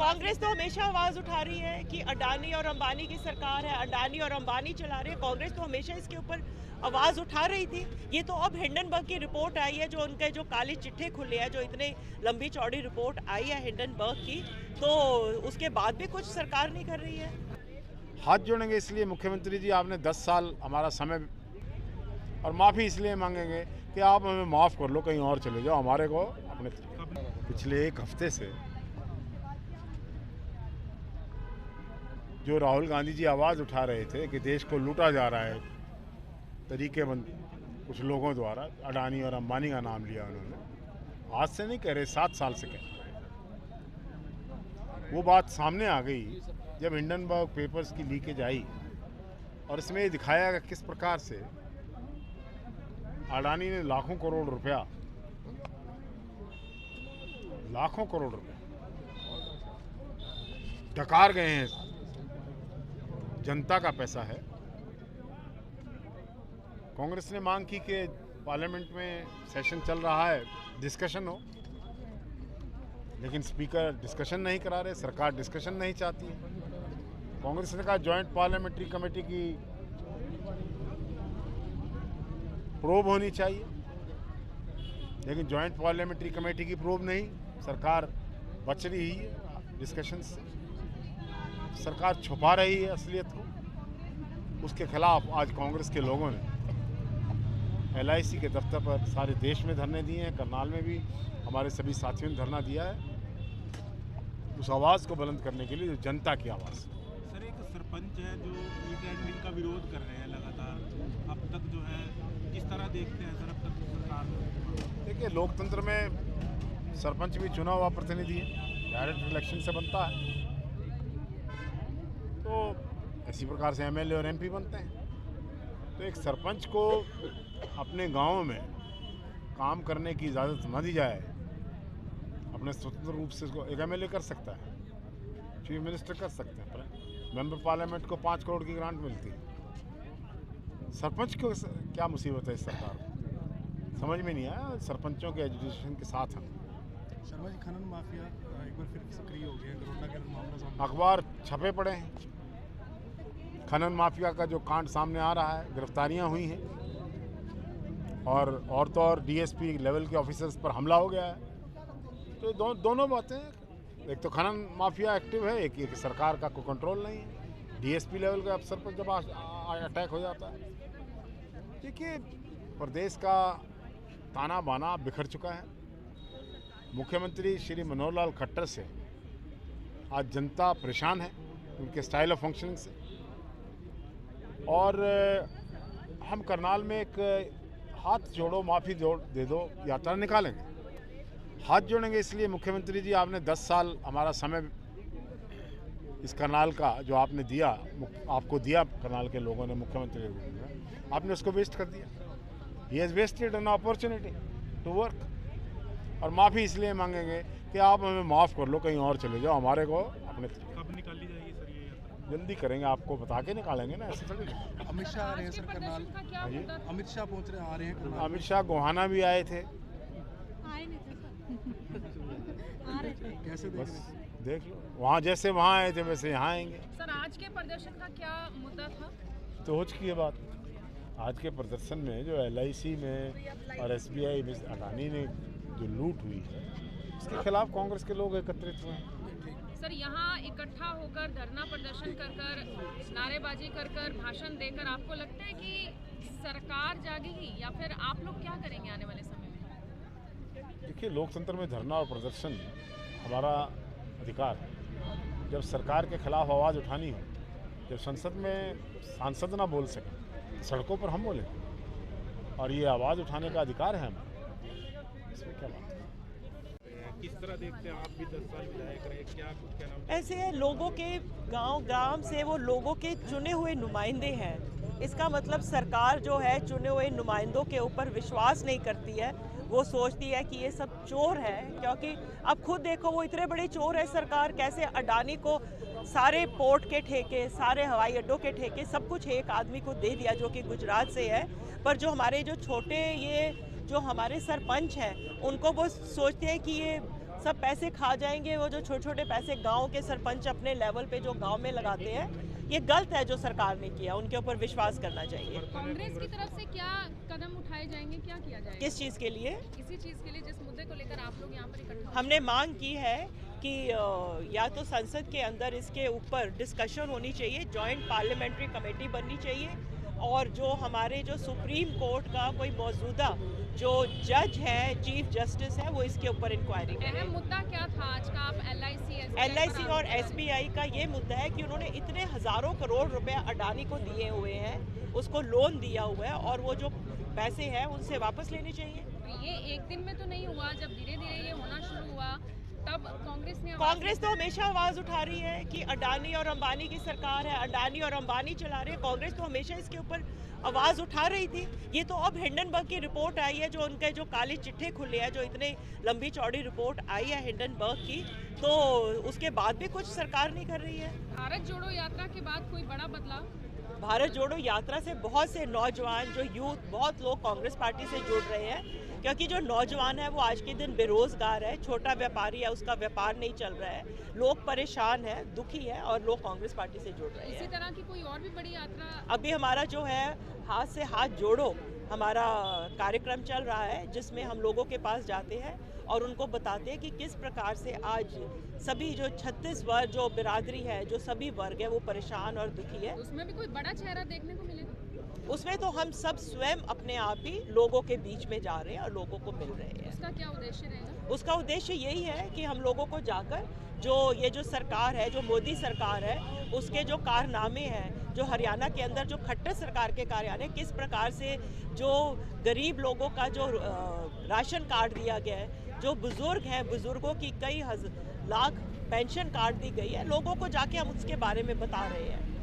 कांग्रेस तो हमेशा आवाज उठा रही है कि अडानी और अंबानी की सरकार है, अडानी और अंबानी चला रहे हैं। कांग्रेस तो हमेशा इसके ऊपर आवाज उठा रही थी। ये तो अब हिंडनबर्ग की रिपोर्ट आई है, जो उनके जो काले चिट्ठे खुले हैं, जो इतने लंबी चौड़ी रिपोर्ट आई है हिंडनबर्ग की, तो उसके बाद भी कुछ सरकार नहीं कर रही है। हाथ जोड़ेंगे इसलिए मुख्यमंत्री जी आपने 10 साल हमारा समय, और माफ़ी इसलिए मांगेंगे कि आप हमें माफ़ कर लो, कहीं और चले जाओ, हमारे को अपने पिछले एक हफ्ते से जो राहुल गांधी जी आवाज़ उठा रहे थे कि देश को लूटा जा रहा है तरीकेबंद कुछ लोगों द्वारा, अडानी और अंबानी का नाम लिया उन्होंने, आज से नहीं कह रहे, 7 साल से कह रहे। वो बात सामने आ गई जब हिंडनबर्ग पेपर्स की लीकेज आई और इसमें ये दिखाया कि किस प्रकार से अडानी ने लाखों करोड़ रुपया डकार गए हैं, जनता का पैसा है। कांग्रेस ने मांग की कि पार्लियामेंट में सेशन चल रहा है, डिस्कशन हो, लेकिन स्पीकर डिस्कशन नहीं करा रहे, सरकार डिस्कशन नहीं चाहती है। कांग्रेस ने कहा जॉइंट पार्लियामेंट्री कमेटी की प्रोब होनी चाहिए, लेकिन जॉइंट पार्लियामेंट्री कमेटी की प्रोब नहीं, सरकार बच रही है डिस्कशन से, सरकार छुपा रही है असलियत को। उसके खिलाफ आज कांग्रेस के लोगों ने LIC के दफ्तर पर सारे देश में धरने दिए हैं, करनाल में भी हमारे सभी साथियों ने धरना दिया है, उस आवाज़ को बुलंद करने के लिए जो जनता की आवाज़। सर, एक सरपंच है जो रीटेंडरिंग का विरोध कर रहे हैं लगातार, अब तक जो है किस तरह देखते हैं सर अब तक सरकार? देखिए, लोकतंत्र में सरपंच भी चुना हुआ प्रतिनिधि है, डायरेक्ट इलेक्शन से बनता है, तो इसी प्रकार से MLA और MP बनते हैं। तो एक सरपंच को अपने गांव में काम करने की इजाज़त न दी जाए, अपने स्वतंत्र रूप से इसको एक MLA कर सकता है, चीफ मिनिस्टर कर सकते हैं, मेंबर पार्लियामेंट को 5 करोड़ की ग्रांट मिलती है। सरपंच को क्या मुसीबत है इस सरकार को, समझ में नहीं आया। सरपंचों के एजुकेशन के साथ हम शर्मा जी, खनन माफिया एक बार फिर सक्रिय हो गया, करोड़ा का मामला सामने, अखबार छपे पड़े हैं, खनन माफिया का जो कांड सामने आ रहा है, गिरफ्तारियां हुई हैं, और तो और DSP लेवल के ऑफिसर्स पर हमला हो गया है। तो दोनों बातें, एक तो खनन माफिया एक्टिव है, एक सरकार का कोई कंट्रोल नहीं है, DSP लेवल के अफसर पर जब अटैक हो जाता है। देखिए, प्रदेश का ताना बाना बिखर चुका है। मुख्यमंत्री श्री मनोहर लाल खट्टर से आज जनता परेशान है, उनके स्टाइल ऑफ फंक्शनिंग से, और हम करनाल में एक हाथ जोड़ो माफ़ी दे दो यात्रा निकालेंगे। हाथ जोड़ेंगे इसलिए मुख्यमंत्री जी आपने 10 साल हमारा समय इस करनाल का जो आपने दिया, आपको दिया करनाल के लोगों ने मुख्यमंत्री के रूप में, आपने उसको वेस्ट कर दिया। He has wasted an opportunity to work. और माफ़ी इसलिए मांगेंगे कि आप हमें माफ़ कर लो, कहीं और चले जाओ, हमारे को अपने कब निकाली जाएगी सर ये यात्रा? जल्दी करेंगे, आपको बता के निकालेंगे ना, ऐसे थोड़ी। अमित शाह आ रहे हैं सर करनाल, अमित शाह आ रहे हैं करनाल। अमित शाह गोहाना भी आए थे, कैसे देख बस रहे हैं? देख लो, वहाँ जैसे वहाँ आए थे वैसे यहाँ आएंगे। सर, आज के प्रदर्शन का क्या मुद्दा था? तो हो चुकी है बात। आज के प्रदर्शन में जो LIC में और SBI में अडानी ने जो लूट हुई है, इसके खिलाफ कांग्रेस के लोग एकत्रित हुए हैं। सर, यहाँ इकट्ठा होकर धरना प्रदर्शन कर नारेबाजी कर भाषण देकर आपको लगता है कि सरकार जागेगी, या फिर आप लोग क्या करेंगे आने वाले समय में? देखिए, लोकतंत्र में धरना और प्रदर्शन हमारा अधिकार है। जब सरकार के खिलाफ आवाज़ उठानी हो, जब संसद में सांसद ना बोल सके, सड़कों पर हम बोलें, और ये आवाज़ उठाने का अधिकार है हमारा, इसमें क्या बात है। किस तरह देखते हैं आप भी 10 साल विधायक रहे, क्या कुछ कहना? ऐसे है, लोगों के गांव से वो लोगों के चुने हुए नुमाइंदे हैं। इसका मतलब सरकार जो है चुने हुए नुमाइंदों के ऊपर विश्वास नहीं करती है, वो सोचती है कि ये सब चोर है। क्योंकि अब खुद देखो, वो इतने बड़े चोर है सरकार, कैसे अडानी को सारे पोर्ट के ठेके, सारे हवाई अड्डों के ठेके, सब कुछ एक आदमी को दे दिया जो कि गुजरात से है। पर जो हमारे जो छोटे ये जो हमारे सरपंच हैं, उनको वो सोचते हैं कि ये सब पैसे खा जाएंगे। वो जो छोटे छोटे पैसे गांव के सरपंच अपने लेवल पे जो गांव में लगाते हैं, ये गलत है जो सरकार ने किया, उनके ऊपर विश्वास करना चाहिए। कांग्रेस की तरफ से क्या कदम उठाए जाएंगे, क्या किया जाएगा किस चीज़ के लिए? इसी चीज़ के लिए जिस मुद्दे को लेकर आप लोग यहाँ पर इकट्ठा हुए? हमने मांग की है कि या तो संसद के अंदर इसके ऊपर डिस्कशन होनी चाहिए, जॉइंट पार्लियामेंट्री कमेटी बननी चाहिए, और जो हमारे जो सुप्रीम कोर्ट का कोई मौजूदा जो जज है, चीफ जस्टिस है, वो इसके ऊपर इंक्वायरी करें। अहम मुद्दा क्या था आज का? आप LIC और SBI का ये मुद्दा है कि उन्होंने इतने हज़ारों करोड़ रुपए अडानी को दिए हुए हैं, उसको लोन दिया हुआ है, और वो जो पैसे हैं उनसे वापस लेने चाहिए। तो ये एक दिन में तो नहीं हुआ, जब धीरे धीरे ये होना शुरू हुआ तब कांग्रेस तो हमेशा आवाज़ उठा रही है कि अडानी और अंबानी की सरकार है, अडानी और अंबानी चला रहे हैं। कांग्रेस तो हमेशा इसके ऊपर आवाज़ उठा रही थी। ये तो अब हिंडनबर्ग की रिपोर्ट आई है, जो उनके जो काले चिट्ठे खुले हैं, जो इतने लंबी चौड़ी रिपोर्ट आई है हिंडनबर्ग की, तो उसके बाद भी कुछ सरकार नहीं कर रही है। भारत जोड़ो यात्रा के बाद कोई बड़ा बदलाव? भारत जोड़ो यात्रा से बहुत से नौजवान, जो यूथ, बहुत लोग कांग्रेस पार्टी से जुड़ रहे हैं, क्योंकि जो नौजवान है वो आज के दिन बेरोजगार है, छोटा व्यापारी है, उसका व्यापार नहीं चल रहा है, लोग परेशान है, दुखी है, और लोग कांग्रेस पार्टी से जुड़ रहे हैं। इसी तरह की कोई और भी बड़ी यात्रा? अभी हमारा जो है हाथ से हाथ जोड़ो हमारा कार्यक्रम चल रहा है, जिसमें हम लोगों के पास जाते हैं और उनको बताते हैं कि किस प्रकार से आज सभी जो 36 वर्ग जो बिरादरी है, जो सभी वर्ग है, वो परेशान और दुखी है। उसमें भी कोई बड़ा चेहरा देखने को मिलेगा? उसमें तो हम सब स्वयं अपने आप ही लोगों के बीच में जा रहे हैं और लोगों को मिल रहे हैं। उसका क्या उद्देश्य रहेगा? उसका उद्देश्य यही है कि हम लोगों को जाकर जो ये जो सरकार है, जो मोदी सरकार है, उसके जो कारनामे हैं, जो हरियाणा के अंदर जो खट्टर सरकार के कारनामे, किस प्रकार से जो गरीब लोगों का जो राशन कार्ड दिया गया है, जो बुजुर्ग हैं, बुजुर्गों की कई लाख पेंशन कार्ड दी गई है, लोगों को जाके हम उसके बारे में बता रहे हैं।